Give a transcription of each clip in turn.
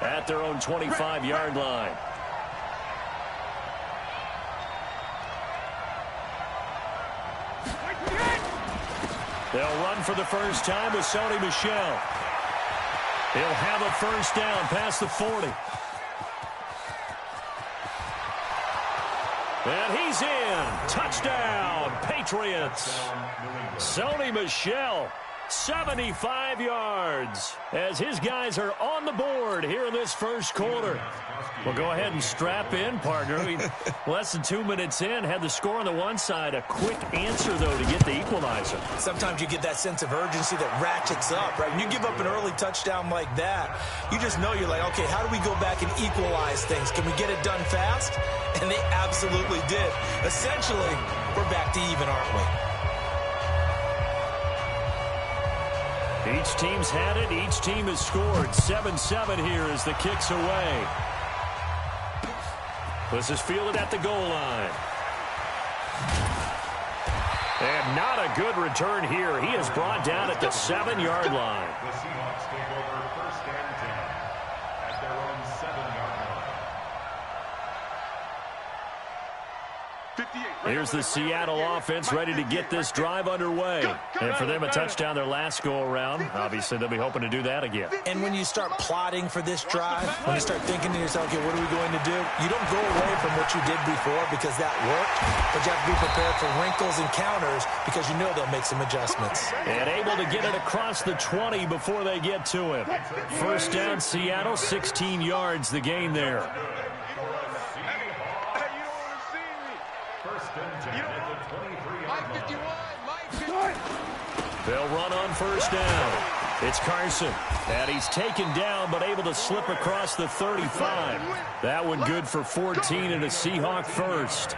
at their own 25-yard line. They'll run for the first time with Sony Michel. He'll have a first down past the 40. And he's in. Touchdown, Patriots. Sony Michel, 75 yards, as his guys are on the board here in this first quarter. Well, go ahead and strap in, partner. Less than 2 minutes in, had the score on the one side. A quick answer, though, to get the equalizer. Sometimes you get that sense of urgency that ratchets up, right? When you give up an early touchdown like that, you just know you're like, okay, how do we go back and equalize things? Can we get it done fast? And they absolutely did. Essentially, we're back to even, aren't we? Each team's had it. Each team has scored. 7-7 here as the kick's away. This is fielded at the goal line. And not a good return here. He is brought down at the 7-yard line. The Seahawks take over first and 10 at their own 7-yard line. Here's the Seattle offense ready to get this drive underway. And for them, a touchdown their last go-around. Obviously, they'll be hoping to do that again. And when you start plotting for this drive, when you start thinking to yourself, okay, what are we going to do? You don't go away from what you did before because that worked, but you have to be prepared for wrinkles and counters because you know they'll make some adjustments. And able to get it across the 20 before they get to him. First down, Seattle, 16 yards the gain there. They'll run on first down. It's Carson. And he's taken down but able to slip across the 35. That one good for 14 and a Seahawk first.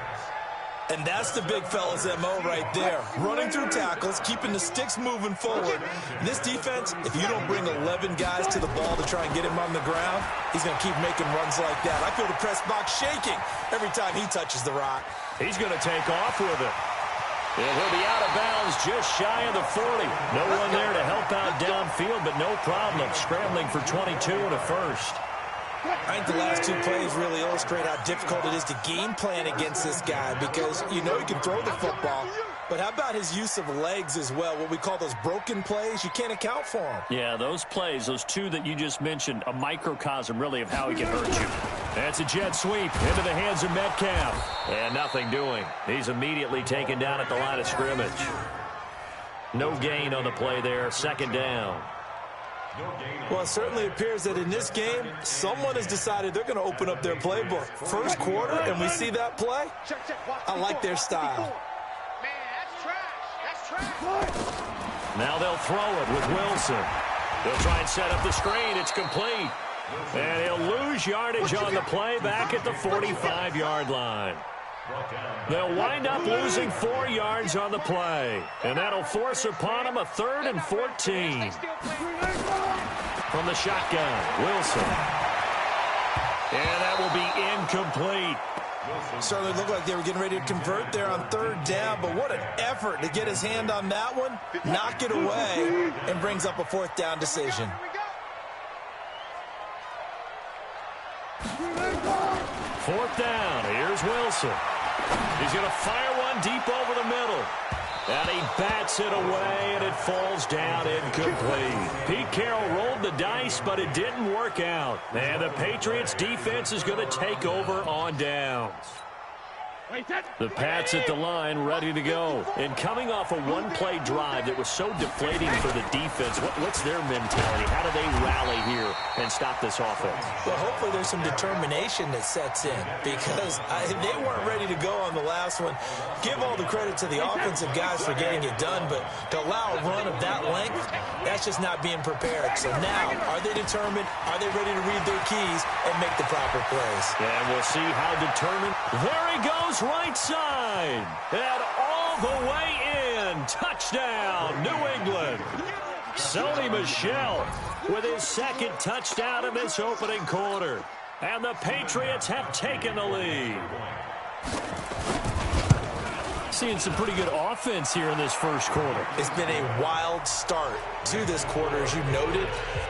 And that's the big fella's MO right there. Running through tackles, keeping the sticks moving forward. This defense, if you don't bring 11 guys to the ball to try and get him on the ground, he's going to keep making runs like that. I feel the press box shaking every time he touches the rock. He's going to take off with it. And he'll be out of bounds just shy of the 40. No one there to help out downfield, but no problem. Scrambling for 22 and a first. I think the last two plays really illustrate how difficult it is to game plan against this guy because you know he can throw the football, but how about his use of legs as well, what we call those broken plays? You can't account for them. Yeah, those plays, those two that you just mentioned, a microcosm really of how he can hurt you. That's a jet sweep into the hands of Metcalf. And nothing doing. He's immediately taken down at the line of scrimmage. No gain on the play there, second down. Well, it certainly appears that in this game, someone has decided they're going to open up their playbook. First quarter, and we see that play. I like their style. Now they'll throw it with Wilson. They'll try and set up the screen. It's complete. And he'll lose yardage on the play back at the 45-yard line. They'll wind up losing 4 yards on the play. And that'll force upon them a 3rd and 14. From the shotgun, Wilson. And that will be incomplete. Certainly looked like they were getting ready to convert there on 3rd down, but what an effort to get his hand on that one, knock it away, and brings up a 4th down decision. Fourth down. Here's Wilson. He's going to fire one deep over the middle. And he bats it away, and it falls down incomplete. Pete Carroll rolled the dice, but it didn't work out. And the Patriots defense is going to take over on downs. The Pats at the line, ready to go. And coming off a one-play drive that was so deflating for the defense, what's their mentality? How do they rally here and stop this offense? Well, hopefully there's some determination that sets in because they weren't ready to go on the last one. Give all the credit to the offensive guys for getting it done, but to allow a run of that length, that's just not being prepared. So now, are they determined? Are they ready to read their keys and make the proper plays? And we'll see how determined. There he goes, right side. And all the way in. Touchdown, New England. Sony Michel with his second touchdown in this opening quarter. And the Patriots have taken the lead. Seeing some pretty good offense here in this first quarter. It's been a wild start to this quarter, as you noted.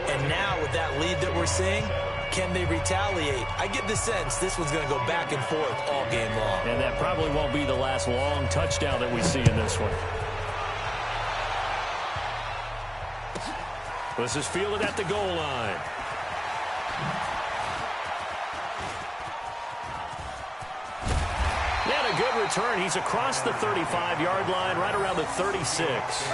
And now with that lead that we're seeing, can they retaliate? I get the sense this one's going to go back and forth all game long. And that probably won't be the last long touchdown that we see in this one. This is fielded at the goal line. And a good return. He's across the 35-yard line, right around the 36.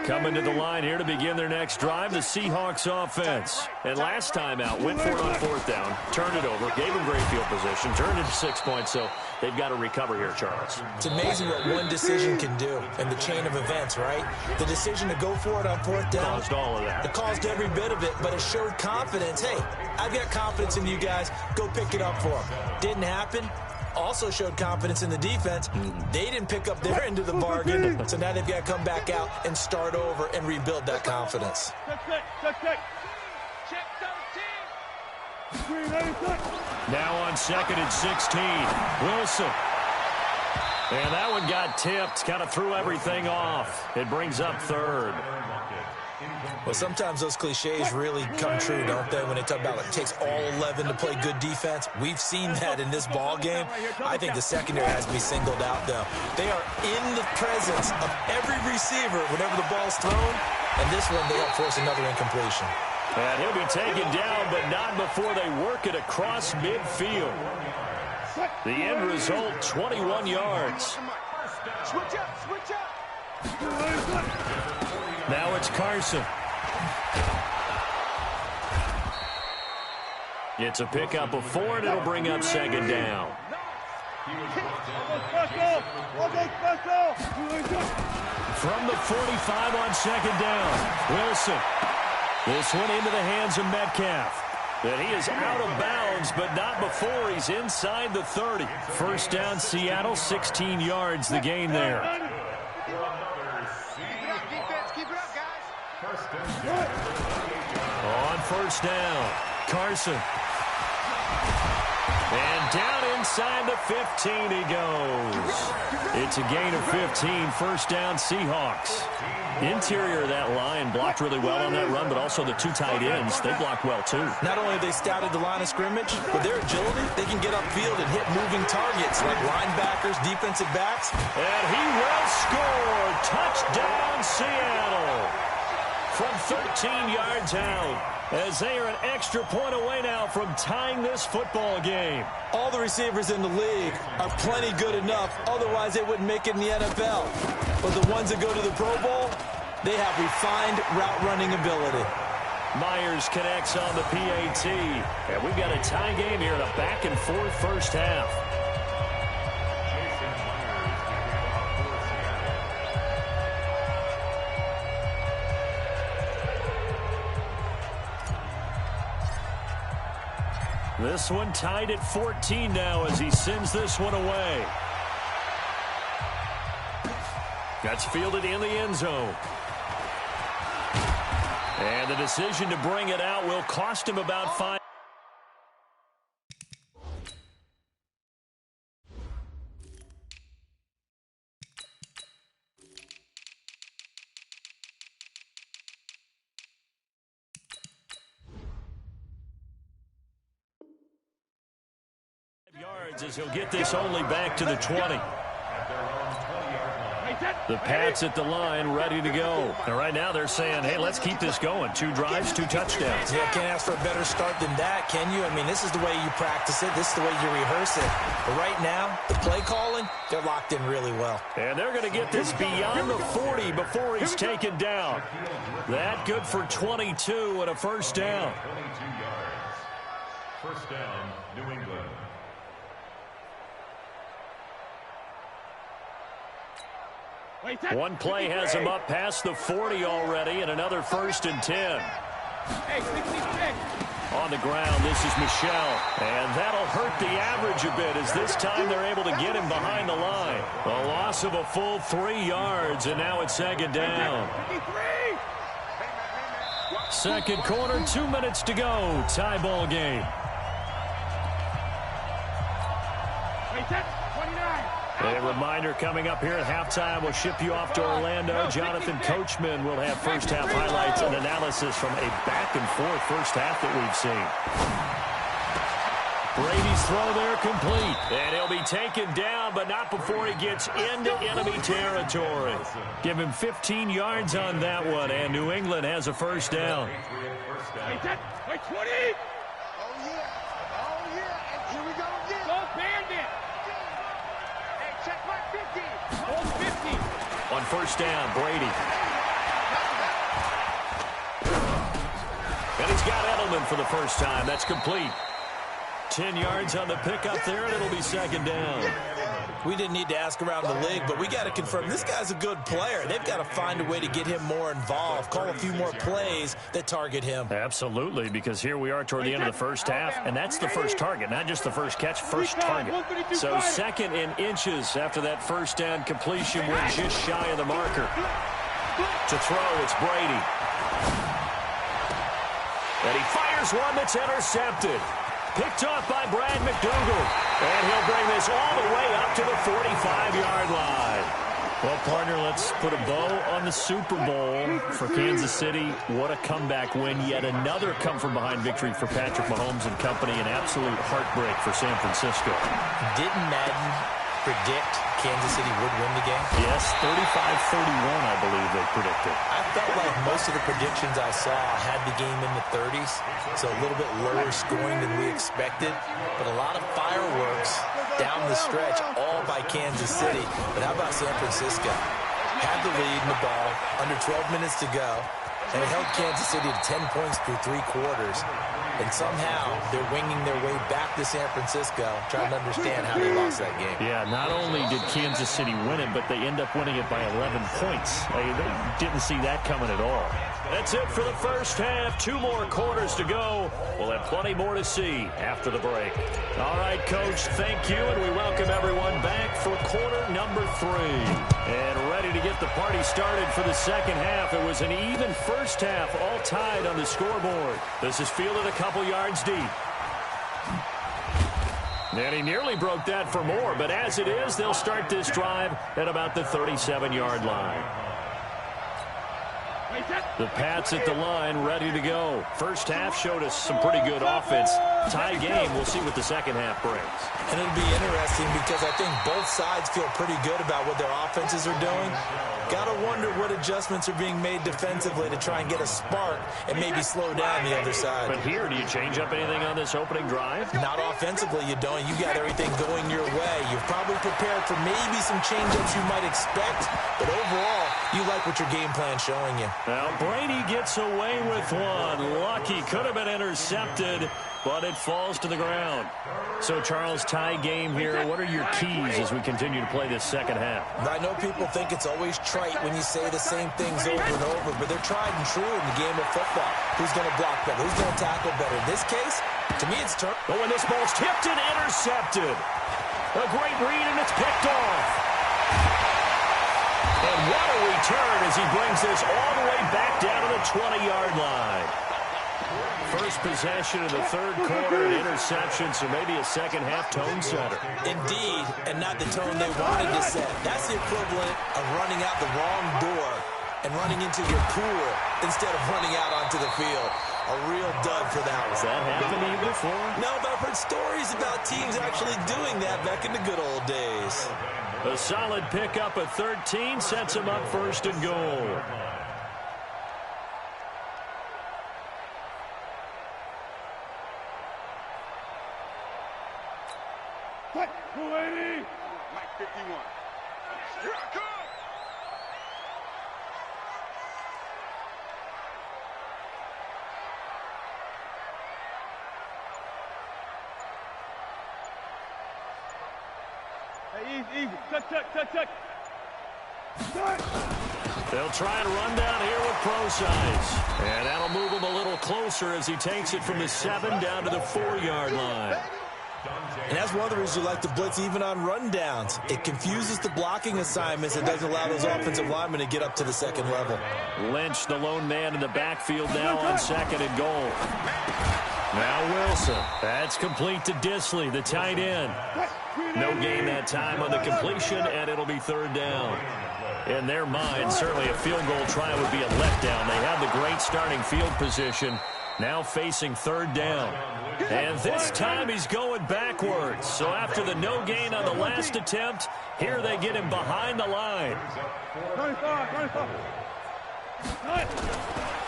Coming to the line here to begin their next drive, the Seahawks offense. And last time out, went for it on fourth down, turned it over, gave them great field position, turned it to 6 points, so they've got to recover here, Charles. It's amazing what one decision can do in the chain of events, right? The decision to go for it on fourth down. Caused all of that. It caused every bit of it, but it showed confidence. Hey, I've got confidence in you guys. Go pick it up for them. Didn't happen. Also showed confidence in the defense. They didn't pick up their end of the bargain, so now they've got to come back out and start over and rebuild that confidence. Now on 2nd and 16, Wilson. And that one got tipped, kind of threw everything off. It brings up 3rd. Well, sometimes those cliches really come true, don't they, when they talk about it takes all 11 to play good defense. We've seen that in this ball game. I think the secondary has to be singled out, though. They are in the presence of every receiver whenever the ball's thrown, and this one they help force another incompletion. And he'll be taken down, but not before they work it across midfield. The end result, 21 yards. Now it's Carson. It's a pickup of 4, and it'll bring up 2nd down. From the 45 on 2nd down, Wilson. This one into the hands of Metcalf. And he is out of bounds, but not before he's inside the 30. First down, Seattle, 16 yards, the gain there. On first down, Carson. And down inside the 15 he goes. It's a gain of 15, first down Seahawks. Interior of that line blocked really well on that run, but also the 2 tight ends, they blocked well too. Not only have they scouted the line of scrimmage, but their agility, they can get upfield and hit moving targets like linebackers, defensive backs. And he will score. Touchdown Seattle. From 13 yards out, as they are an extra point away now from tying this football game. All the receivers in the league are plenty good enough, otherwise they wouldn't make it in the NFL. But the ones that go to the Pro Bowl, they have refined route running ability. Myers connects on the PAT. And we've got a tie game here in a back-and-forth first half. This one tied at 14 now as he sends this one away. That's fielded in the end zone. And the decision to bring it out will cost him about 5. Yards as he'll get this only back to the 20. The Pats at the line, ready to go. And right now they're saying, hey, let's keep this going. 2 drives, 2 touchdowns. Yeah, can't ask for a better start than that, can you? I mean, this is the way you practice it. This is the way you rehearse it. But right now, the play calling, they're locked in really well. And they're going to get this beyond the 40 before he's taken down. That good for 22 and a first down. 22 yards. First down, New England. One play has him up past the 40 already, and another 1st and 10. On the ground, this is Michel, and that'll hurt the average a bit as this time they're able to get him behind the line. A loss of a full 3 yards, and now it's 2nd down. Second quarter, 2 minutes to go. Tie ball game. 29. And reminder, coming up here at halftime, we'll ship you off to Orlando. Jonathan Coachman will have first-half highlights and analysis from a back-and-forth first half that we've seen. Brady's throw there complete. And he'll be taken down, but not before he gets into enemy territory. Give him 15 yards on that one, and New England has a first down. Wait, 20! Oh, yeah. Oh, yeah. And here we go again. Go, Bandit. Hey, check my 50. Hold 50. On first down, Brady. And he's got Edelman for the first time. That's complete. 10 yards on the pickup there, and it'll be second down. We didn't need to ask around the league, but we got to confirm this guy's a good player. They've got to find a way to get him more involved, call a few more plays that target him. Absolutely, because here we are toward the end of the first half, and that's the first target, not just the first catch, first target. So second in inches after that first down completion. We're just shy of the marker. To throw, it's Brady. And he fires one that's intercepted. Picked off by Brad McDougal. And he'll bring this all the way up to the 45-yard line. Well, partner, let's put a bow on the Super Bowl for Kansas City. What a comeback win. Yet another come-from-behind victory for Patrick Mahomes and company. An absolute heartbreak for San Francisco. Didn't Madden predict Kansas City would win the game? Yes, 35-31, I believe they predicted. I felt like most of the predictions I saw had the game in the 30s, so a little bit lower scoring than we expected, but a lot of fireworks down the stretch, all by Kansas City. But how about San Francisco? Had the lead in the ball, under 12 minutes to go, and it held Kansas City to 10 points through 3 quarters. And somehow they're winging their way back to San Francisco, trying to understand how they lost that game. Yeah, not only did Kansas City win it, but they end up winning it by 11 points. They didn't see that coming at all. That's it for the first half. 2 more quarters to go. We'll have plenty more to see after the break. All right, Coach, thank you, and we welcome everyone back for quarter number 3. And ready to get the party started for the second half. It was an even first half, all tied on the scoreboard. This is fielded a couple yards deep. And he nearly broke that for more, but as it is, they'll start this drive at about the 37-yard line. The Pats at the line, ready to go. First half showed us some pretty good offense. Tie game, we'll see what the second half brings. And it'll be interesting because I think both sides feel pretty good about what their offenses are doing. Got to wonder what adjustments are being made defensively to try and get a spark and maybe slow down the other side. But here, do you change up anything on this opening drive? Not offensively, you don't. You got everything going your way. You've probably prepared for maybe some change-ups you might expect, but overall, you like what your game plan's showing you. Well, Brady gets away with one. Lucky, could have been intercepted, but it falls to the ground. So, Charles, tie game here. What are your keys as we continue to play this second half? I know people think it's always trite when you say the same things over and over, but they're tried and true in the game of football. Who's going to block better? Who's going to tackle better? In this case, to me, it's turn. But when this ball's tipped and intercepted, a great read, and it's picked off. And what a return as he brings this all the way back down to the 20-yard line. First possession of the third quarter, an interception, so maybe a second-half tone setter. Indeed, and not the tone they wanted to set. That's the equivalent of running out the wrong door and running into your pool instead of running out onto the field. A real dud for that one. Has that happened to you before? No, but I've heard stories about teams actually doing that back in the good old days. A solid pickup at 13 sets him up first and goal. What? 280. Mike 51. Here I come. Hey, easy. Tuck. They'll try and run down here with pro size. And that'll move him a little closer as he takes it from the 7 down to the 4-yard line. And that's one of the reasons you like to blitz even on rundowns. It confuses the blocking assignments and doesn't allow those offensive linemen to get up to the second level. Lynch, the lone man in the backfield now on second and goal. Now Wilson. That's complete to Disley, the tight end. No gain that time on the completion, and it'll be third down. In their mind, certainly a field goal try would be a letdown. They have the great starting field position, now facing third down. And this time he's going backwards. So after the no gain on the last attempt, here they get him behind the line.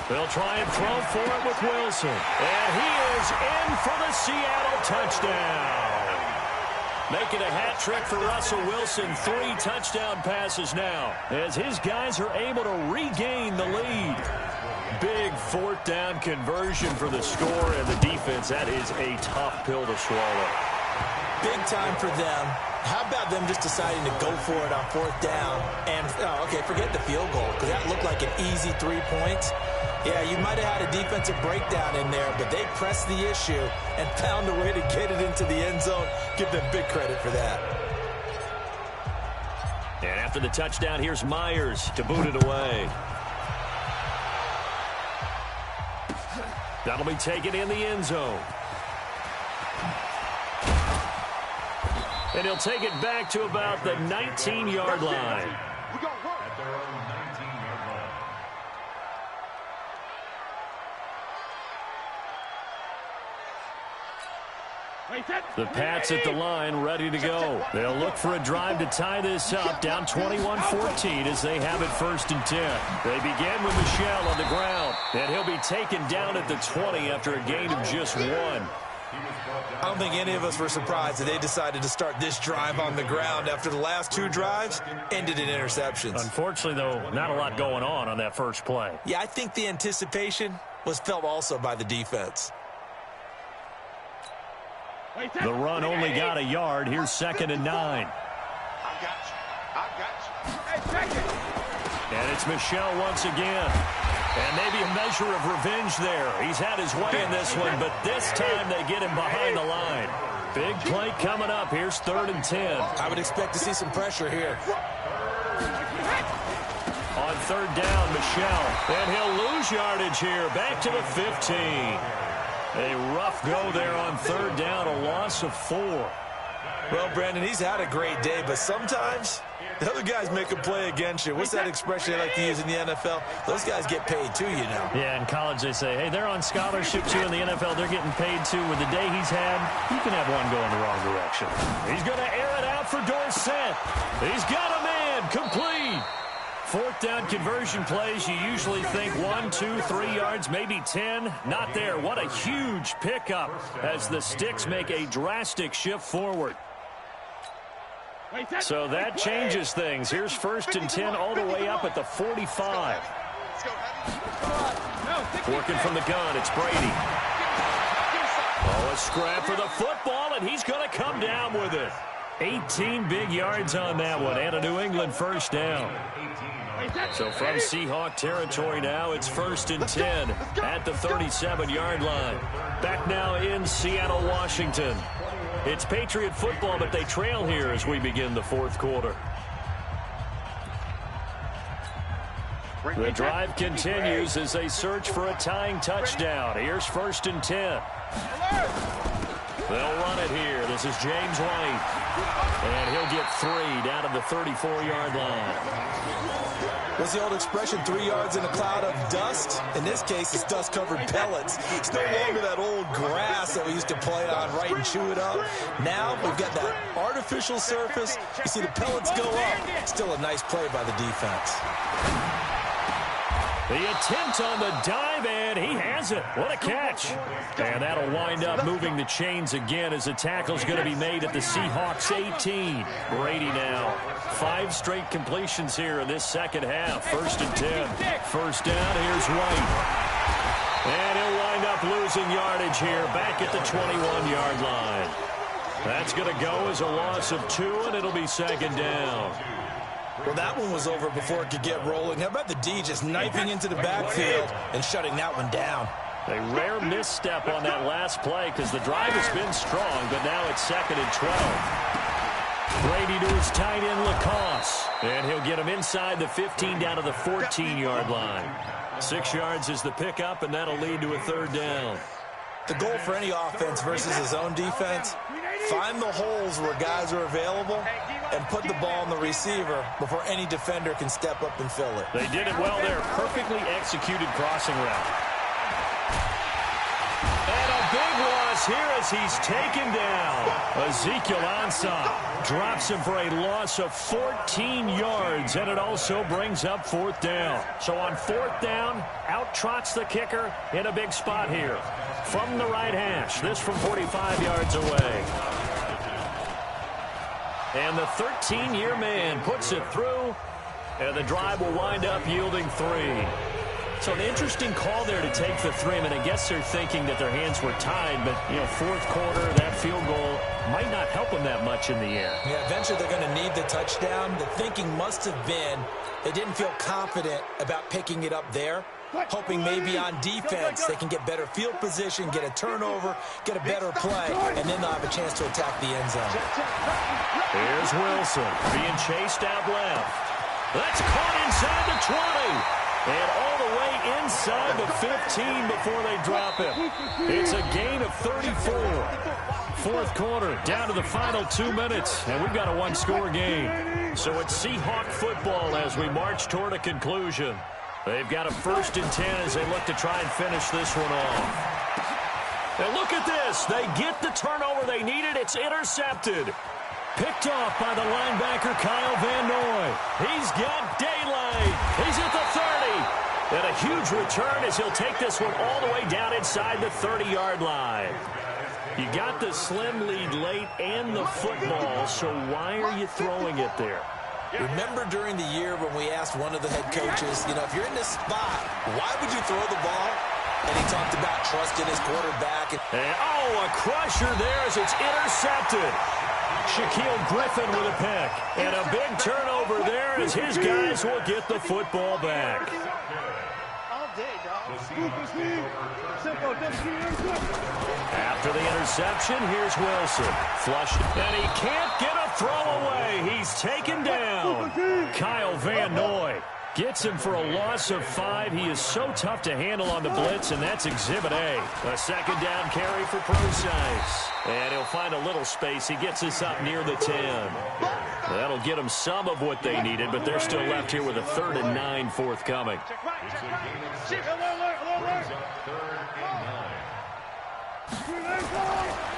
They'll try and throw for it with Wilson. And he is in for the Seattle touchdown. Making a hat trick for Russell Wilson. 3 touchdown passes now as his guys are able to regain the lead. Big fourth down conversion for the score, and the defense, that is a tough pill to swallow. Big time for them. How about them just deciding to go for it on fourth down? And, okay, forget the field goal, because that looked like an easy 3 points. Yeah, you might have had a defensive breakdown in there, but they pressed the issue and found a way to get it into the end zone. Give them big credit for that. And after the touchdown, here's Myers to boot it away. That'll be taken in the end zone. And he'll take it back to about the 19-yard line. At their own 19-yard line. The Pats at the line, ready to go. They'll look for a drive to tie this up, down 21-14 as they have it 1st and 10. They begin with Michel on the ground, and he'll be taken down at the 20 after a gain of just 1. I don't think any of us were surprised that they decided to start this drive on the ground after the last 2 drives ended in interceptions. Unfortunately, though, not a lot going on that first play. Yeah, I think the anticipation was felt also by the defense. The run only got a yard. Here's 2nd and 9. I got you. And it's Michel once again. And maybe a measure of revenge there. He's had his way in this one, but this time they get him behind the line. Big play coming up. Here's 3rd and 10. I would expect to see some pressure here. On 3rd down, Michel. And he'll lose yardage here. Back to the 15. A rough go there on 3rd down, a loss of 4. Well, Brandon, he's had a great day, but sometimes the other guys make a play against you. What's that expression they like to use in the NFL? Those guys get paid too, you know. Yeah, in college they say, hey, they're on scholarship too. In the NFL, they're getting paid too. With the day he's had, you can have one going the wrong direction. He's going to air it out for Dorsett. He's got a man, complete. 4th down conversion plays, you usually think 1, 2, 3 yards, maybe 10. Not there. What a huge pickup as the Sticks make a drastic shift forward. So that changes things. Here's 1st and 10 all the way up at the 45. Working from the gun, it's Brady. Oh, a scrap for the football, and he's going to come down with it. 18 big yards on that one, and a New England 1st down. So from Seahawk territory now, it's 1st and 10 at the 37-yard line. Back now in Seattle, Washington. It's Patriot football, but they trail here as we begin the 4th quarter. The drive continues as they search for a tying touchdown. Here's 1st and 10. They'll run it here. This is James White. And he'll get 3 down to the 34-yard line. What's the old expression, 3 yards in a cloud of dust? In this case, it's dust-covered pellets. It's no longer that old grass that we used to play on, right, and chew it up. Now we've got that artificial surface. You see the pellets go up. Still a nice play by the defense. The attempt on the dive, and he has it. What a catch. And that'll wind up moving the chains again as the tackle's going to be made at the Seahawks 18. Brady now. 5 straight completions here in this second half. 1st and 10. 1st down, here's White. And he'll wind up losing yardage here back at the 21-yard line. That's going to go as a loss of 2, and it'll be 2nd down. Well, that one was over before it could get rolling. How about the D just knifing into the backfield and shutting that one down? A rare misstep on that last play because the drive has been strong, but now it's 2nd and 12. Brady to his tight end, Lacoste. And he'll get him inside the 15 down to the 14-yard line. 6 yards is the pickup, and that'll lead to a 3rd down. The goal for any offense versus his own defense, Find the holes where guys are available and put the ball on the receiver before any defender can step up and fill it. They did it well there. Perfectly executed crossing route. And a big loss here as he's taken down. Ezekiel Ansah drops him for a loss of 14 yards, and it also brings up 4th down. So on 4th down, out trots the kicker in a big spot here. From the right hash, this from 45 yards away. And the 13-year man puts it through, and the drive will wind up yielding 3. So an interesting call there to take the 3. I mean, I guess they're thinking that their hands were tied, but, you know, 4th quarter, that field goal might not help them that much in the air. Yeah, eventually they're going to need the touchdown. The thinking must have been they didn't feel confident about picking it up there, hoping maybe on defense they can get better field position, get a turnover, get a better play, and then they'll have a chance to attack the end zone. Here's Wilson being chased out left. That's caught inside the 20. And all the way inside the 15 before they drop him. It's a gain of 34. 4th quarter, down to the final 2 minutes, and we've got a one-score game. So it's Seahawk football as we march toward a conclusion. They've got a 1st and 10 as they look to try and finish this one off. And look at this. They get the turnover they needed. It's intercepted. Picked off by the linebacker, Kyle Van Noy. He's got daylight. He's at the 30. And a huge return as he'll take this one all the way down inside the 30-yard line. You got the slim lead late and the football, so why are you throwing it there? Remember during the year when we asked one of the head coaches, you know, if you're in this spot, why would you throw the ball? And he talked about trusting his quarterback. And, oh, a crusher there as it's intercepted. Shaquille Griffin with a pick. And a big turnover there as his guys will get the football back. After the interception, here's Wilson. Flushed, and he can't get a throw away. He's taken down. Kyle Van Noy gets him for a loss of 5. He is so tough to handle on the blitz, and that's Exhibit A. A 2nd down carry for Procise. And he'll find a little space. He gets us up near the 10. That'll get them some of what they needed, but they're still left here with a 3rd and 9 forthcoming.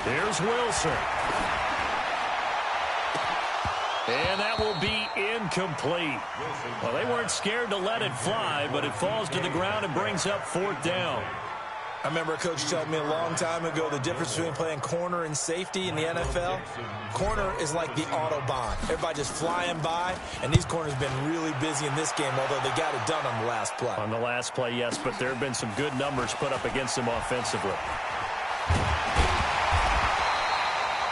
Here's Wilson. And that will be incomplete. Well, they weren't scared to let it fly, but it falls to the ground and brings up 4th down. I remember a coach telling me a long time ago the difference between playing corner and safety in the NFL. Corner is like the Autobahn. Everybody just flying by, and these corners have been really busy in this game, although they got it done on the last play. On the last play, yes, but there have been some good numbers put up against them offensively.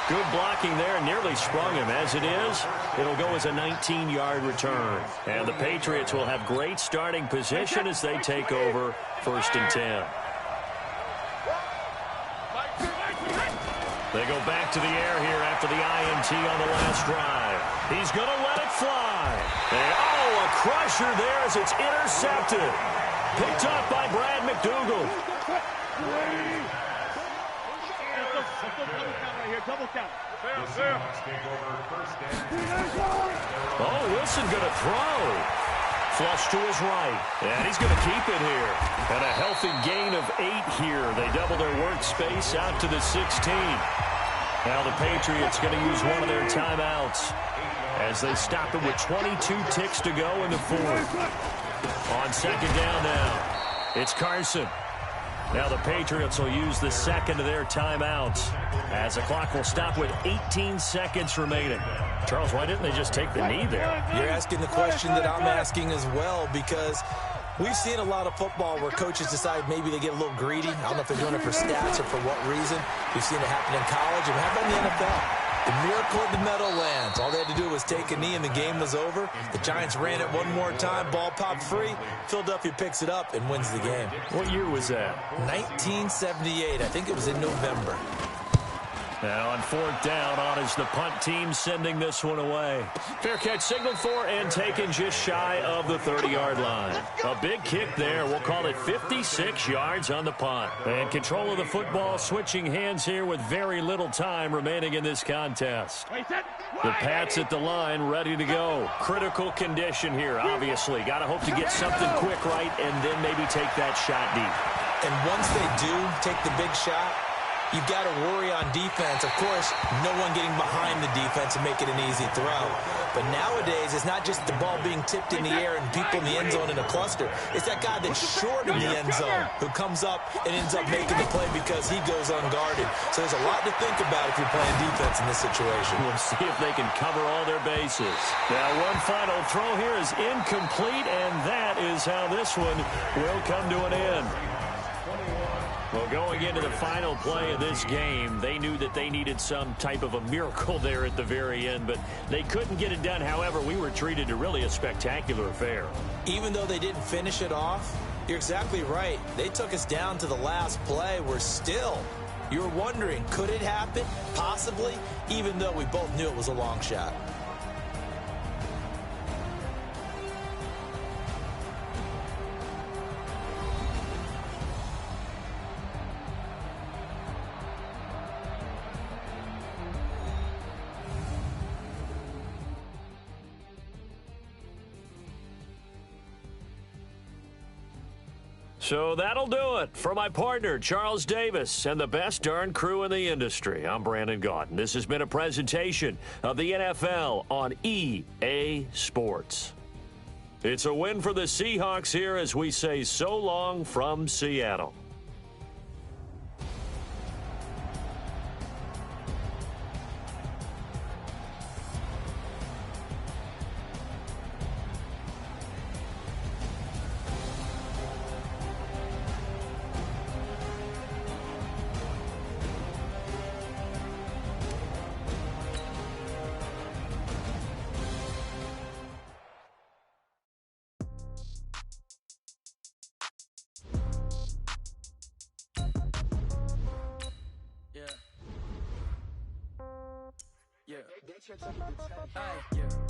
Good blocking there, nearly sprung him. As it is, it'll go as a 19-yard return. And the Patriots will have great starting position as they take over 1st and 10. They go back to the air here after the INT on the last drive. He's going to let it fly. And, oh, a crusher there as it's intercepted. Picked up by Brad McDougal. Oh, Wilson going to throw. Flush to his right. And he's going to keep it here. And a healthy gain of 8 here. They double their workspace out to the 16. Now the Patriots going to use one of their timeouts as they stop it with 22 ticks to go in the 4th. On 2nd down now, it's Carson. Now the Patriots will use the 2nd of their timeouts as the clock will stop with 18 seconds remaining. Charles, why didn't they just take the knee there? You're asking the question that I'm asking as well, because we've seen a lot of football where coaches decide maybe they get a little greedy. I don't know if they're doing it for stats or for what reason. We've seen it happen in college, and how about in the NFL? The miracle of the Meadowlands. All they had to do was take a knee, and the game was over. The Giants ran it one more time. Ball popped free. Philadelphia picks it up and wins the game. What year was that? 1978. I think it was in November. Now on fourth down, on is the punt team sending this one away. Fair catch signaled for and taken just shy of the 30-yard line. A big kick there. We'll call it 56 yards on the punt. And control of the football switching hands here with very little time remaining in this contest. The Pats at the line ready to go. Critical condition here, obviously. Got to hope to get something quick right and then maybe take that shot deep. And once they do take the big shot, you've got to worry on defense. Of course, no one getting behind the defense and making an easy throw. But nowadays, it's not just the ball being tipped in the air and people in the end zone in a cluster. It's that guy that's short of the end zone who comes up and ends up making the play because he goes unguarded. So there's a lot to think about if you're playing defense in this situation. We'll see if they can cover all their bases. Now, one final throw here is incomplete, and that is how this one will come to an end. Well, going into the final play of this game, they knew that they needed some type of a miracle there at the very end, but they couldn't get it done. However, we were treated to really a spectacular affair. Even though they didn't finish it off, you're exactly right. They took us down to the last play. We're still, you're wondering, could it happen? Possibly, even though we both knew it was a long shot. So that'll do it. For my partner, Charles Davis, and the best darn crew in the industry, I'm Brandon Gaudin. This has been a presentation of the NFL on EA Sports. It's a win for the Seahawks here as we say so long from Seattle.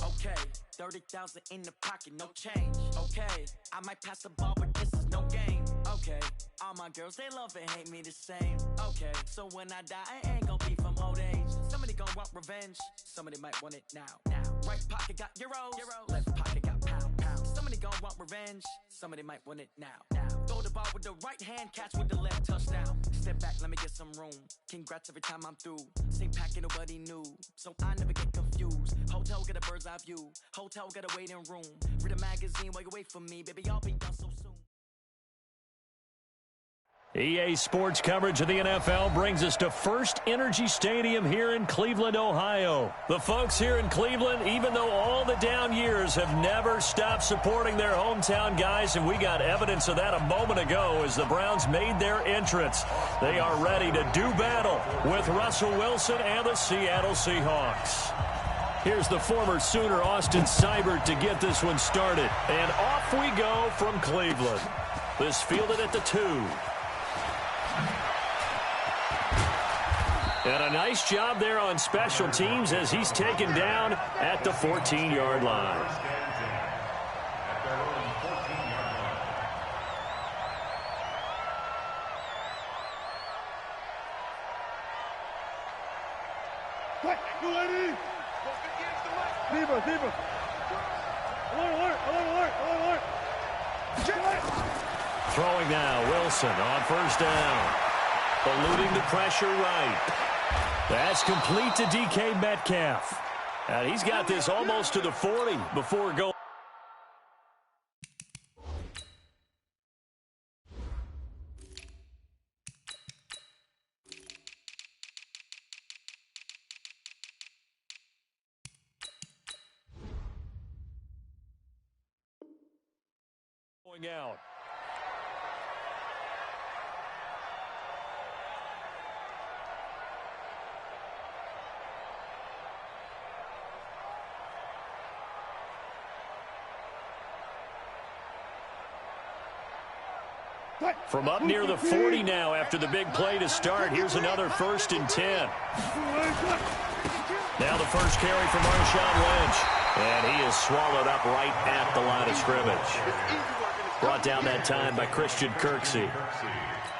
Okay, 30,000 in the pocket, no change. Okay, I might pass the ball, but this is no game. Okay, all my girls, they love and hate me the same. Okay, so when I die, I ain't gonna be from old age. Somebody gonna want revenge, somebody might want it now. Right pocket got euros, left pocket got pounds. Somebody gonna want revenge, somebody might want it now. Throw the ball with the right hand, catch with the left, touchdown. Step back, let me get some room. Congrats every time I'm through. Same packet, nobody knew, so I never get confused. Hotel get a bird's eye view. Hotel got a waiting room. Read a magazine while you wait for me, baby. I'll be done so soon. EA Sports coverage of the NFL brings us to First Energy Stadium here in Cleveland, Ohio. The folks here in Cleveland, even though all the down years, have never stopped supporting their hometown guys, and we got evidence of that a moment ago as the Browns made their entrance. They are ready to do battle with Russell Wilson and the Seattle Seahawks. Here's the former Sooner Austin Seibert to get this one started. And off we go from Cleveland. This fielded at the 2. And a nice job there on special teams as he's taken down at the 14-yard line. Throwing now, Wilson on first down. Eluding the pressure right. That's complete to DK Metcalf. And he's got this almost to the 40 before going. Going out. From up near the 40 now after the big play to start. Here's another 1st and 10. Now the first carry for Marshawn Lynch. And he is swallowed up right at the line of scrimmage. Brought down that time by Christian Kirksey.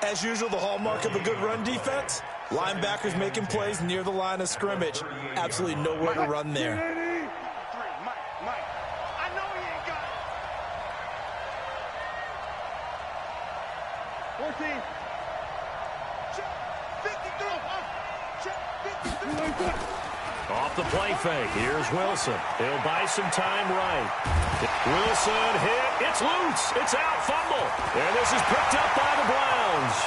As usual, the hallmark of a good run defense, linebackers making plays near the line of scrimmage. Absolutely nowhere to run there. Off the play fake. Here's Wilson. He'll buy some time right. Wilson hit. It's loose. It's out. Fumble. And this is picked up by the Browns.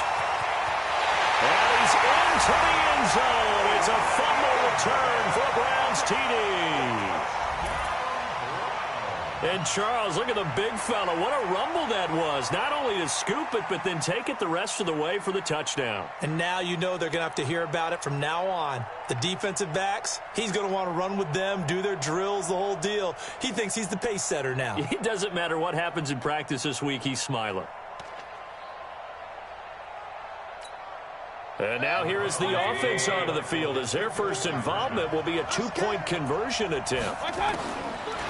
And he's into the end zone. It's a fumble return for a Browns TD. And Charles, look at the big fella. What a rumble that was. Not only to scoop it, but then take it the rest of the way for the touchdown. And now you know they're going to have to hear about it from now on. The defensive backs, he's going to want to run with them, do their drills, the whole deal. He thinks he's the pace setter now. It doesn't matter what happens in practice this week, he's smiling. And now here is the offense onto the field as their first involvement will be a 2-point conversion attempt.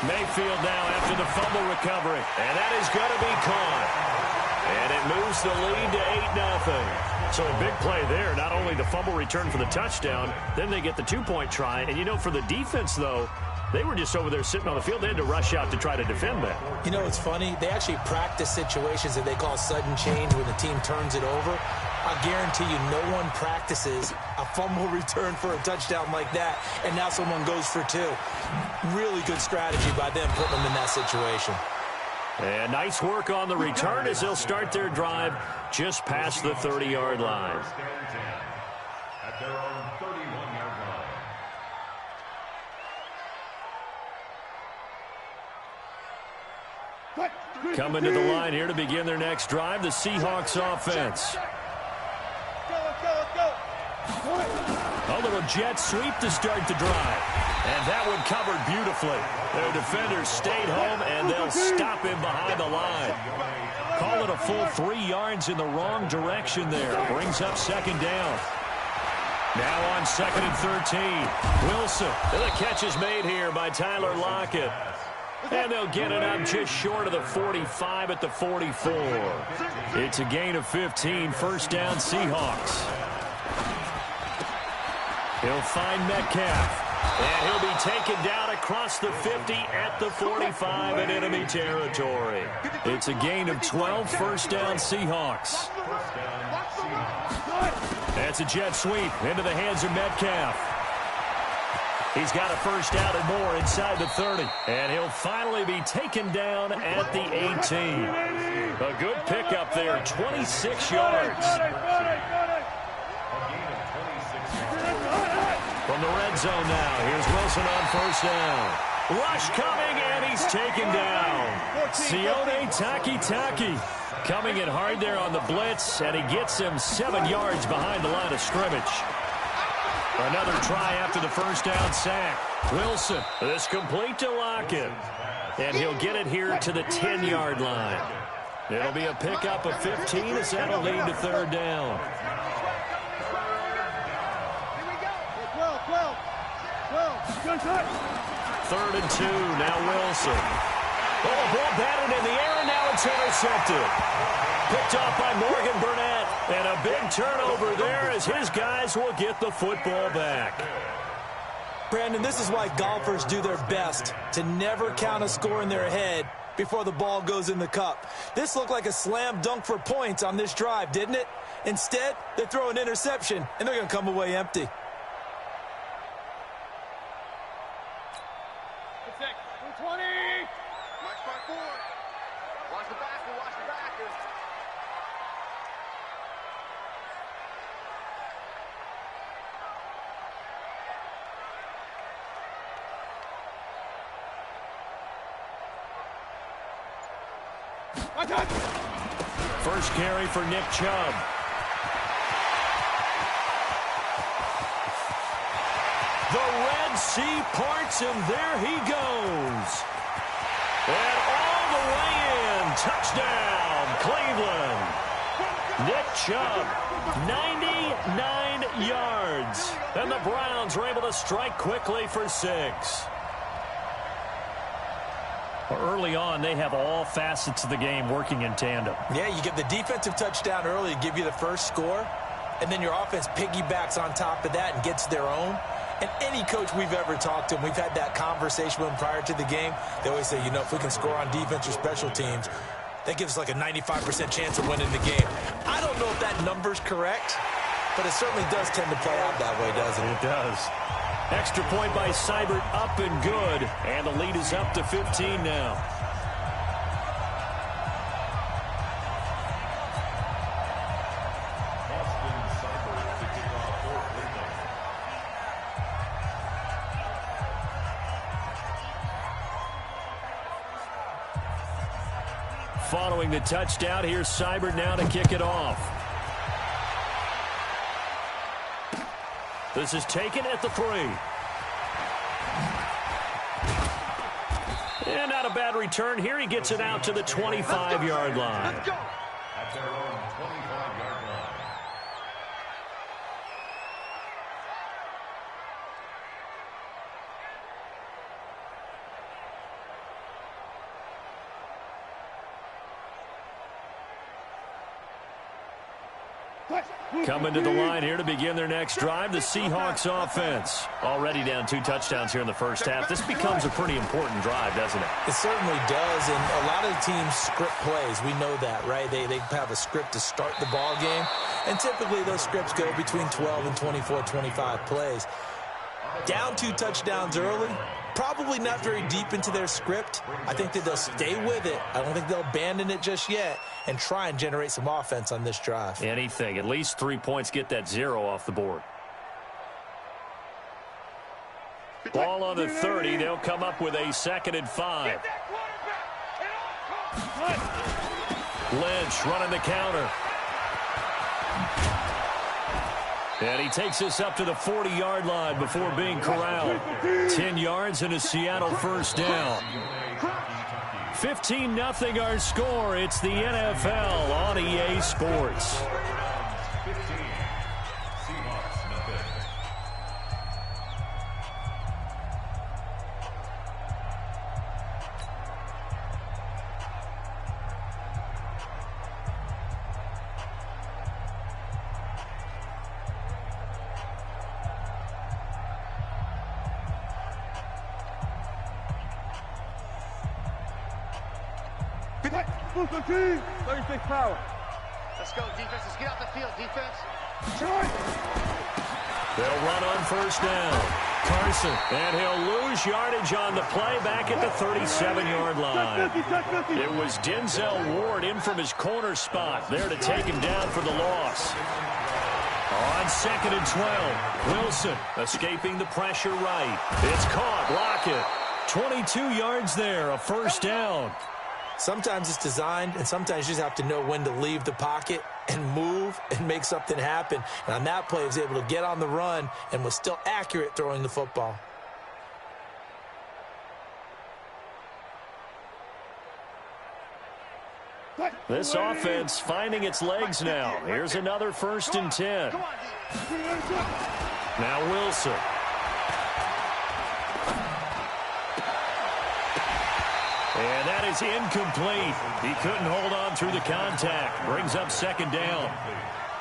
Mayfield now after the fumble recovery. And that is going to be caught. And it moves the lead to 8-0. So a big play there. Not only the fumble return for the touchdown, then they get the 2-point try. And, you know, for the defense, though, they were just over there sitting on the field. They had to rush out to try to defend that. You know, it's funny. They actually practice situations that they call sudden change when the team turns it over. I guarantee you no one practices a fumble return for a touchdown like that, and now someone goes for 2. Really good strategy by them putting them in that situation. And nice work on the return as they'll start their drive just past the 30-yard line. At their own 31-yard line. Coming to the line here to begin their next drive, the Seahawks offense. A little jet sweep to start the drive. And that one covered beautifully. Their defenders stayed home, and they'll stop him behind the line. Call it a full 3 yards in the wrong direction there. Brings up 2nd down. Now on 2nd and 13. Wilson. And the catch is made here by Tyler Lockett. And they'll get it up just short of the 45 at the 44. It's a gain of 15. 1st down Seahawks. He'll find Metcalf. And he'll be taken down across the 50 at the 45 in enemy territory. It's a gain of 12. 1st down Seahawks. That's a jet sweep into the hands of Metcalf. He's got a 1st down and more inside the 30. And he'll finally be taken down at the 18. A good pickup there, 26 yards. From the red zone now, here's Wilson on 1st down. Rush coming, and he's taken down. Sione Takitaki coming in hard there on the blitz, and he gets him 7 yards behind the line of scrimmage. Another try after the 1st down sack. Wilson, this complete to Lockett. And he'll get it here to the 10-yard line. It'll be a pickup of 15 as that'll lead to 3rd down. 3rd and 2, now Wilson. Oh, ball batted in the air, and now it's intercepted. Picked off by Morgan Burnett. And a big turnover there as his guys will get the football back. Brandon, this is why golfers do their best to never count a score in their head before the ball goes in the cup. This looked like a slam dunk for points on this drive, didn't it? Instead, they throw an interception, and they're going to come away empty. First carry for Nick Chubb. The Red Sea parts, and there he goes. And all the way in. Touchdown, Cleveland. Chubb. 99 yards. And the Browns were able to strike quickly for 6. Early on, they have all facets of the game working in tandem. Yeah, you get the defensive touchdown early to give you the first score, and then your offense piggybacks on top of that and gets their own. And any coach we've ever talked to, and we've had that conversation with them prior to the game, they always say, you know, if we can score on defense or special teams, that gives us like a 95% chance of winning the game. I don't know if that number's correct, but it certainly does tend to play out that way, doesn't it? It does. Extra point by Seibert, up and good. And the lead is up to 15 now. Following the touchdown, here's Seibert now to kick it off. This is taken at the 3. And not a bad return here. He gets it out to the 25-yard line. At their own 25-yard line. Coming to the line here to begin their next drive, the Seahawks offense. Already down 2 touchdowns here in the first half. This becomes a pretty important drive, doesn't it? It certainly does, and a lot of the teams script plays. We know that, right? They have a script to start the ball game, and typically those scripts go between 12 and 24, 25 plays. Down 2 touchdowns early, probably not very deep into their script. I think that they'll stay with it. I don't think they'll abandon it just yet and try and generate some offense on this drive. Anything. At least 3 points, get that 0 off the board. Ball on the 30. They'll come up with a 2nd and 5. Lynch running the counter. And he takes us up to the 40-yard line before being corralled. 10 yards and a Seattle first down. 15-0 our score. It's the NFL on EA Sports. Power. Let's go, defense. Let's get off the field, defense. They'll run on first down. Carson, and he'll lose yardage on the play back at the 37-yard line. It was Denzel Ward in from his corner spot there to take him down for the loss. On 2nd and 12, Wilson escaping the pressure right. It's caught. Lockett. 22 yards there, a first down. Sometimes it's designed, and sometimes you just have to know when to leave the pocket and move and make something happen. And on that play, he was able to get on the run and was still accurate throwing the football. This offense finding its legs now. Here's another 1st and 10. Now Wilson. And that is incomplete. He couldn't hold on through the contact. Brings up 2nd down.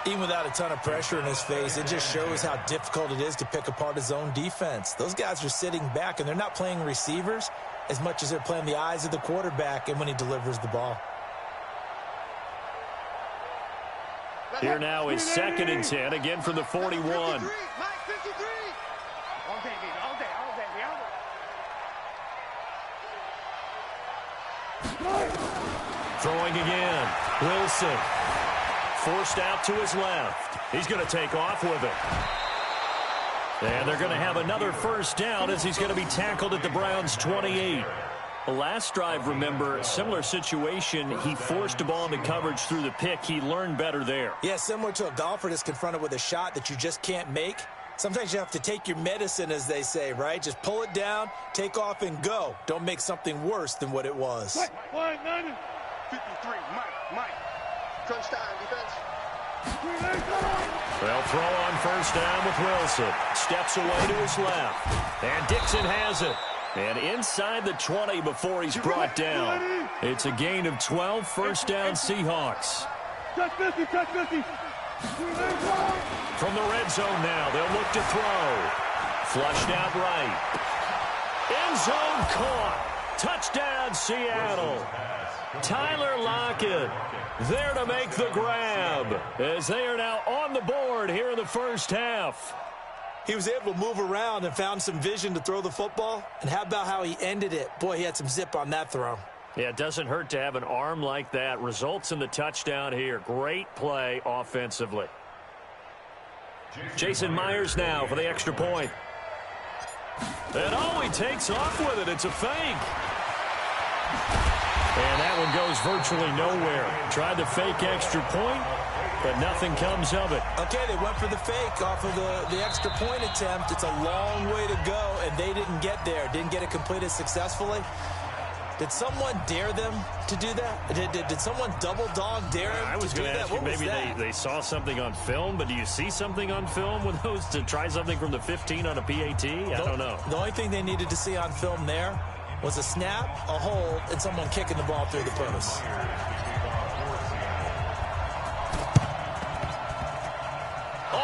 Even without a ton of pressure in his face, it just shows how difficult it is to pick apart his own defense. Those guys are sitting back, and they're not playing receivers as much as they're playing the eyes of the quarterback and when he delivers the ball. Here now is 2nd and 10, again from the 41. All day, baby, all day. Throwing again. Wilson. Forced out to his left. He's going to take off with it. And they're going to have another first down as he's going to be tackled at the Browns' 28. The last drive, remember, similar situation. He forced a ball into coverage through the pick. He learned better there. Yeah, similar to a golfer that's confronted with a shot that you just can't make. Sometimes you have to take your medicine, as they say, right? Just pull it down, take off, and go. Don't make something worse than what it was. 53, Mike. Crunch time, defense. They'll throw on first down with Wilson. Steps away to his left. And Dixon has it. And inside the 20 before he's brought down. It's a gain of 12, first down Seahawks. Touch 50, touch 50. From the red zone now, they'll look to throw. Flushed out right. End zone caught. Touchdown, Seattle. Tyler Lockett there to make the grab as they are now on the board here in the first half. He was able to move around and found some vision to throw the football. And how about how he ended it? Boy, he had some zip on that throw. Yeah, it doesn't hurt to have an arm like that. Results in the touchdown here. Great play offensively. Jason Myers now for the extra point. And he takes off with it. It's a fake. And that one goes virtually nowhere. Tried the fake extra point, but nothing comes of it. Okay, they went for the fake off of the extra point attempt. It's a long way to go, and they didn't get there. Didn't get it completed successfully. Did someone dare them to do that? Did someone double dog dare them I was to do going to that? ask you, What was maybe that? they saw something on film, but do you see something on film with those to try something from the 15 on a PAT? I don't know. The only thing they needed to see on film there was a snap, a hold, and someone kicking the ball through the post.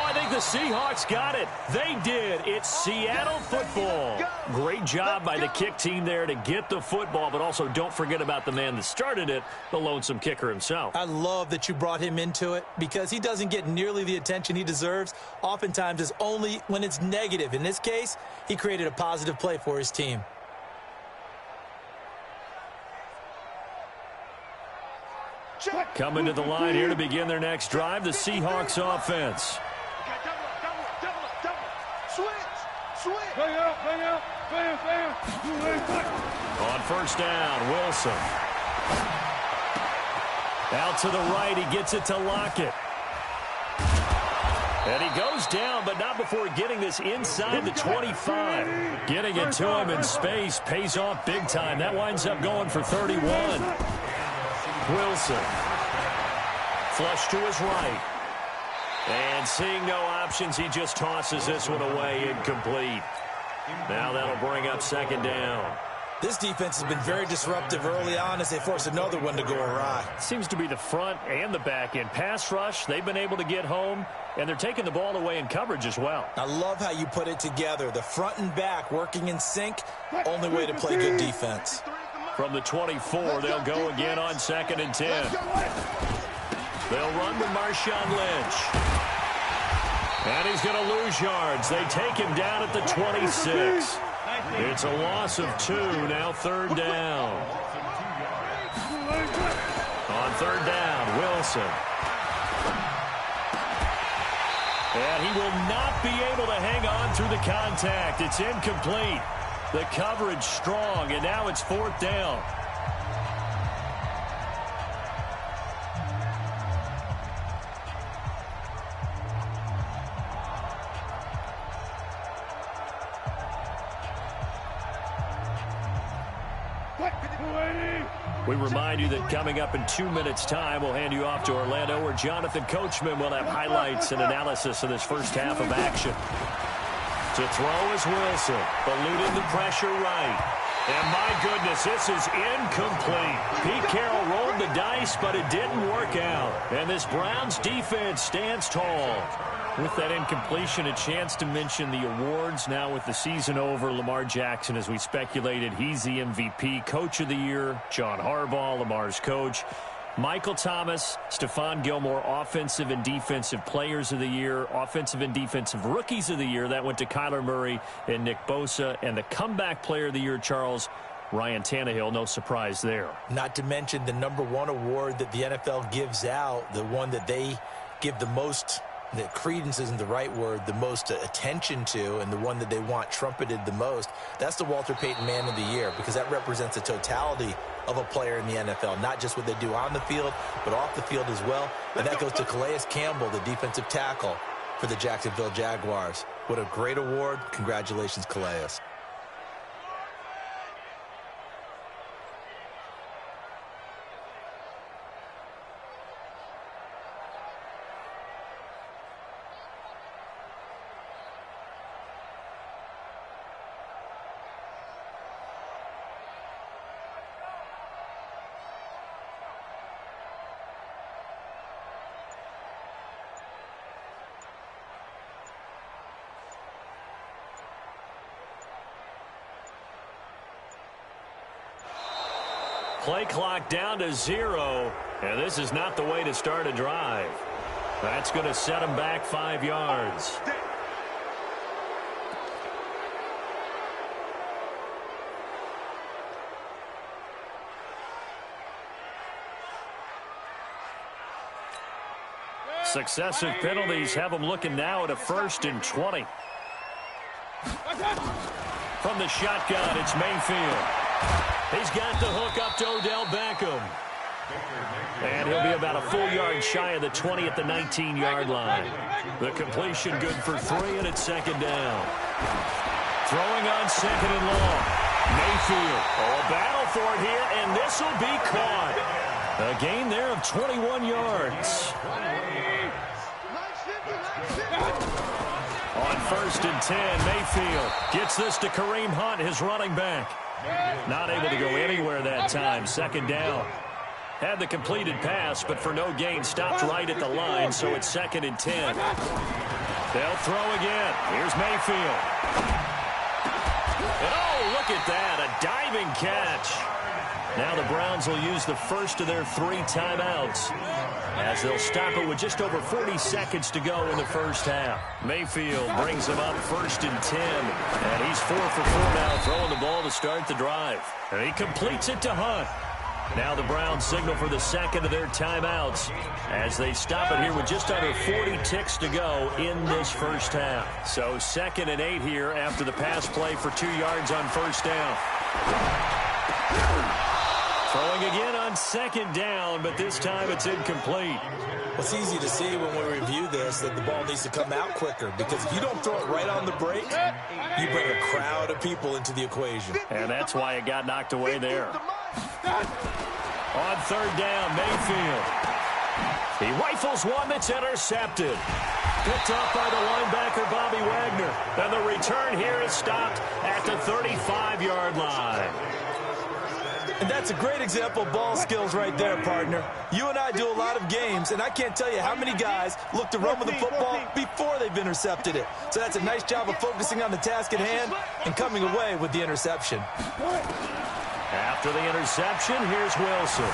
I think the Seahawks got it. They did. It's Seattle football. Great job by the kick team there to get the football, but also don't forget about the man that started it, the lonesome kicker himself. I love that you brought him into it because he doesn't get nearly the attention he deserves. Oftentimes, it's only when it's negative. In this case, he created a positive play for his team. Coming to the line here to begin their next drive, the Seahawks offense. On first down, Wilson. Out to the right, he gets it to Lockett. And he goes down, but not before getting this inside the 25. Getting it to him in space pays off big time. That winds up going for 31. Wilson. Flush to his right. And seeing no options, he just tosses this one away, incomplete. Now that'll bring up second down. This defense has been very disruptive early on as they force another one to go awry. Seems to be the front and the back end. Pass rush, they've been able to get home, and they're taking the ball away in coverage as well. I love how you put it together. The front and back working in sync, only way to play good defense. From the 24, they'll go again on 2nd and 10. They'll run with Marshawn Lynch. And he's going to lose yards. They take him down at the 26. It's a loss of 2, now third down. On third down, Wilson. And he will not be able to hang on through the contact. It's incomplete. The coverage strong, and now it's 4th down. We remind you that coming up in 2 minutes' time, we'll hand you off to Orlando, where Jonathan Coachman will have highlights and analysis of this first half of action. To throw is Wilson, eluding the pressure right. And my goodness, this is incomplete. Pete Carroll rolled the dice, but it didn't work out. And this Browns defense stands tall. With that incompletion, a chance to mention the awards. Now with the season over, Lamar Jackson, as we speculated, he's the MVP. Coach of the Year, John Harbaugh, Lamar's coach. Michael Thomas, Stephon Gilmore, Offensive and Defensive Players of the Year, Offensive and Defensive Rookies of the Year. That went to Kyler Murray and Nick Bosa. And the Comeback Player of the Year, Charles, Ryan Tannehill. No surprise there. Not to mention the #1 award that the NFL gives out, the one that they give the most, that credence isn't the right word, the most attention to, and the one that they want trumpeted the most. That's the Walter Payton Man of the Year, because that represents the totality of a player in the NFL, not just what they do on the field, but off the field as well. And that goes to Calais Campbell, the defensive tackle for the Jacksonville Jaguars. What a great award. Congratulations, Calais. Play clock down to 0, and this is not the way to start a drive. That's going to set him back 5 yards. Successive penalties have them looking now at a 1st and 20. From the shotgun, it's Mayfield. He's got the hook up to Odell Beckham. And he'll be about a full yard shy of the 20 at the 19-yard line. The completion good for 3, and it's 2nd down. Throwing on 2nd and long. Mayfield. A battle for it here, and this will be caught. A gain there of 21 yards. On 1st and 10, Mayfield gets this to Kareem Hunt, his running back. Not able to go anywhere that time. 2nd down. Had the completed pass, but for no gain, stopped right at the line, so it's 2nd and 10. They'll throw again. Here's Mayfield. And oh, look at that, a diving catch. Now the Browns will use the first of their 3 timeouts as they'll stop it with just over 40 seconds to go in the first half. Mayfield brings him up 1st and 10, and he's 4 for 4 now, throwing the ball to start the drive. And he completes it to Hunt. Now the Browns signal for the 2nd of their timeouts as they stop it here with just under 40 ticks to go in this first half. So 2nd and 8 here after the pass play for 2 yards on 1st down. Throwing again on 2nd down, but this time it's incomplete. It's easy to see when we review this that the ball needs to come out quicker, because if you don't throw it right on the break, you bring a crowd of people into the equation. And that's why it got knocked away there. On 3rd down, Mayfield. He rifles one that's intercepted. Picked up by the linebacker, Bobby Wagner. And the return here is stopped at the 35-yard line. And that's a great example of ball skills right there, partner. You and I do a lot of games, and I can't tell you how many guys look to run with the football before they've intercepted it. So that's a nice job of focusing on the task at hand and coming away with the interception. After the interception, here's Wilson.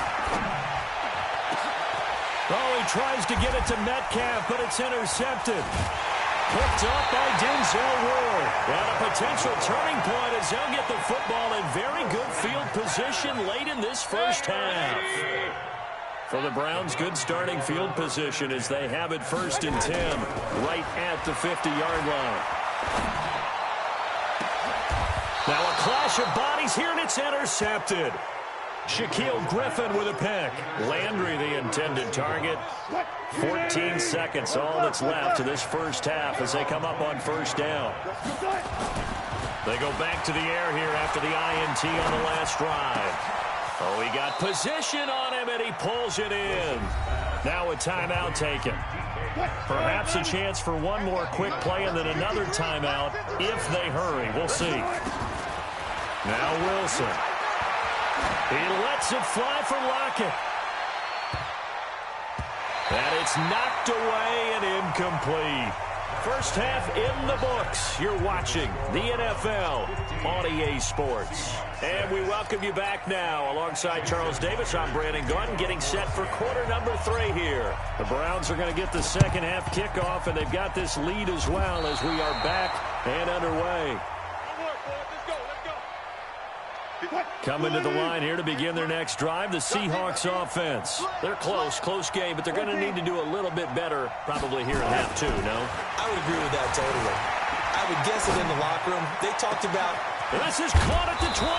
Oh, he tries to get it to Metcalf, but it's intercepted. Picked up by Denzel Ward. And a potential turning point as they'll get the football in very good field position late in this first half. For the Browns, good starting field position as they have it 1st and 10 right at the 50-yard line. Now a clash of bodies here, and it's intercepted. Shaquille Griffin with a pick. Landry the intended target. 14 seconds, all that's left to this first half as they come up on 1st down. They go back to the air here after the INT on the last drive. Oh, he got position on him, and he pulls it in. Now a timeout taken. Perhaps a chance for one more quick play and then another timeout if they hurry. We'll see. Now Wilson. He lets it fly for Lockett. And it's knocked away and incomplete. First half in the books. You're watching the NFL on EA Sports. And we welcome you back now. Alongside Charles Davis, I'm Brandon Gunn, getting set for quarter number 3 here. The Browns are going to get the second half kickoff, and they've got this lead as well as we are back and underway. Coming to the line here to begin their next drive, the Seahawks offense. They're close game, but they're going to need to do a little bit better probably here in half 2, no? I would agree with that totally. I would guess it in the locker room. They talked about... This is caught at the 20.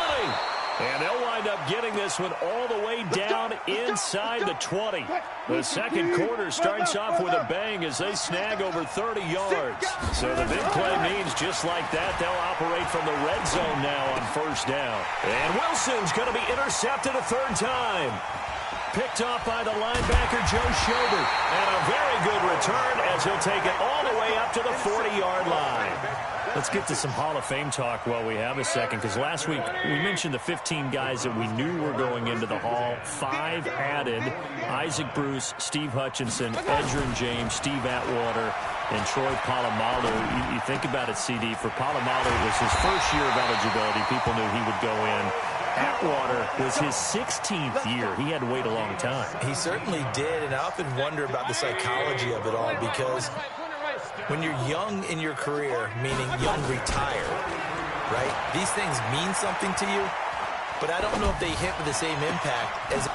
And they'll wind up getting this one all the way down inside the 20. The second quarter starts off with a bang as they snag over 30 yards. So the big play means just like that, they'll operate from the red zone now on 1st down. And Wilson's going to be intercepted a 3rd time. Picked off by the linebacker, Joe Schobert. And a very good return as he'll take it all the way up to the 40-yard line. Let's get to some Hall of Fame talk while we have a second, because last week we mentioned the 15 guys that we knew were going into the Hall. 5 added: Isaac Bruce, Steve Hutchinson, Edgerrin James, Steve Atwater, and Troy Polamalu. You think about it, CD, for Polamalu, it was his first year of eligibility. People knew he would go in. Atwater was his 16th year. He had to wait a long time. He certainly did, and I often wonder about the psychology of it all, because when you're young in your career, meaning young retired, right, these things mean something to you, but I don't know if they hit with the same impact as...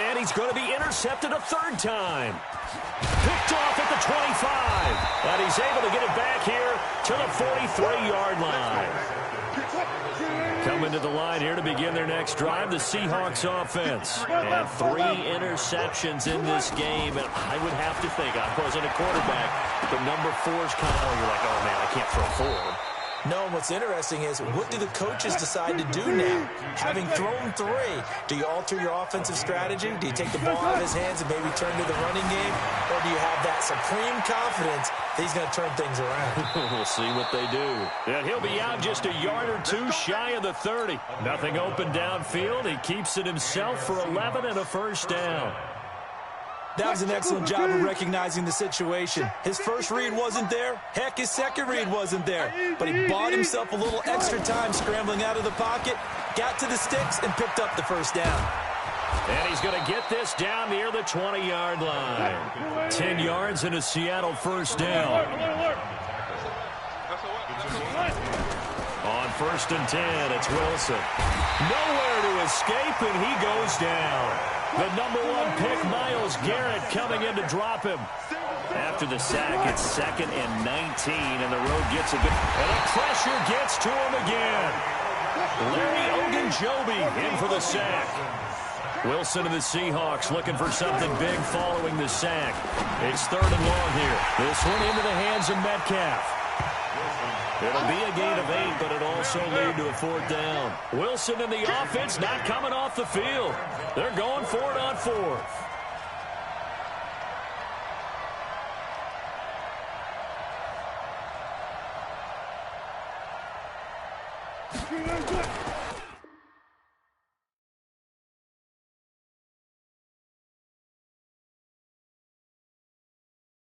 And he's going to be intercepted a third time. Picked off at the 25. And he's able to get it back here to the 43-yard line. Coming to the line here to begin their next drive, the Seahawks offense. And 3 interceptions in this game. And I would have to think, I wasn't a quarterback, but number 4's kind of, you're like, oh, man, I can't throw 4. No, what's interesting is, what do the coaches decide to do now? Having thrown 3, do you alter your offensive strategy? Do you take the ball out of his hands and maybe turn to the running game? Or do you have that supreme confidence that he's going to turn things around? We'll see what they do. And he'll be out just a yard or 2 shy of the 30. Nothing open downfield. He keeps it himself for 11 and a first down. That was an excellent job of recognizing the situation. His first read wasn't there. Heck, his second read wasn't there. But he bought himself a little extra time scrambling out of the pocket, got to the sticks, and picked up the first down. And he's going to get this down near the 20-yard line. 10 yards and a Seattle first down. On 1st and 10, it's Wilson. Nowhere to escape, and he goes down. The number 1 pick, Myles Garrett, coming in to drop him. After the sack, it's 2nd and 19, and the road gets a bit. And the pressure gets to him again. Larry Ogunjobi in for the sack. Wilson and the Seahawks looking for something big following the sack. It's 3rd and long here. This one into the hands of Metcalf. It'll be a gain of 8, but it'll also lead to a 4th down. Wilson and the offense not coming off the field. They're going for it on 4th.